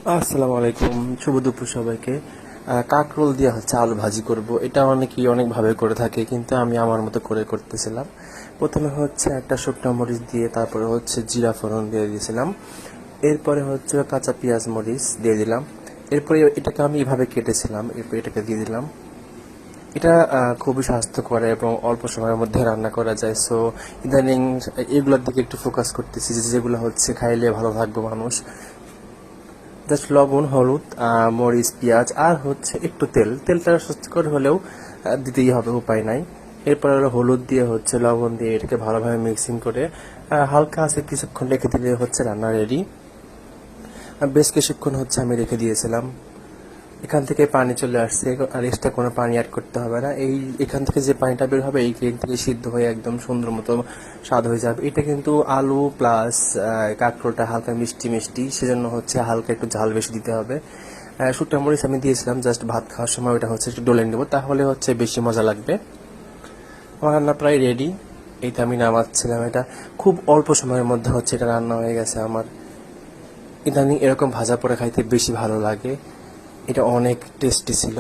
আসসালামু আলাইকুম, শুভ দুপুর সবাইকে। কাকরোল দিয়ে হচ্ছে আলু ভাজি করব। এটা অনেকেই অনেকভাবে করে থাকে, কিন্তু আমি আমার মতো করে করতেছিলাম। প্রথমে হচ্ছে একটা শুকনো মরিচ দিয়ে, তারপরে হচ্ছে জিরা ফোড়ন দিয়ে দিয়েছিলাম। এরপরে হচ্ছে কাঁচা পেঁয়াজ মরিচ দিয়ে দিলাম। এরপরে এটাকে আমি এভাবে কেটেছিলাম, এরপর এটাকে দিয়ে দিলাম। এটা খুবই স্বাস্থ্যকর এবং অল্প সময়ের মধ্যে রান্না করা যায়। সো ইদানিং এগুলোর দিকে একটু ফোকাস করতেছি, যেগুলো হচ্ছে খাইলে ভালো থাকবে মানুষ। জাস্ট লবণ, হলুদ, মরিচ, পেঁয়াজ আর হচ্ছে একটু তেলটা স্বাস্থ্যকর হলেও দিতেই হবে, উপায় নাই। এরপর হলো হলুদ দিয়ে হচ্ছে লবণ দিয়ে এটাকে ভালোভাবে মিক্সিং করে হালকা আছে কিছুক্ষণ রেখে দিলে হচ্ছে রান্না রেডি। বেশ কিছুক্ষণ হচ্ছে আমি রেখে দিয়েছিলাম। এখান থেকে পানি চলে আসছে, আর এক্সট্রা কোনো পানি অ্যাড করতে হবে না। এখান থেকে যে পানিটা বের হবে এইখান থেকে সিদ্ধ হয়ে একদম সুন্দর মতো স্বাদ হয়ে যাবে। এটা কিন্তু আলু প্লাস কাঁকরোলটা হালকা মিষ্টি মিষ্টি, সেজন্য হচ্ছে হালকা একটু ঝাল বেশি দিতে হবে। শুকনো মরিচ আমি দিয়েছিলাম জাস্ট ভাত খাওয়ার সময়, ওটা হচ্ছে একটু ডলে নেবো, তাহলে হচ্ছে বেশি মজা লাগবে। আমার রান্না প্রায় রেডি। এইটা আমি নামাচ্ছিলাম। এটা খুব অল্প সময়ের মধ্যে হচ্ছে এটা রান্না হয়ে গেছে আমার। ইদানিং এরকম ভাজা পোড়া খাইতে বেশি ভালো লাগে। এটা অনেক টেস্টি ছিল।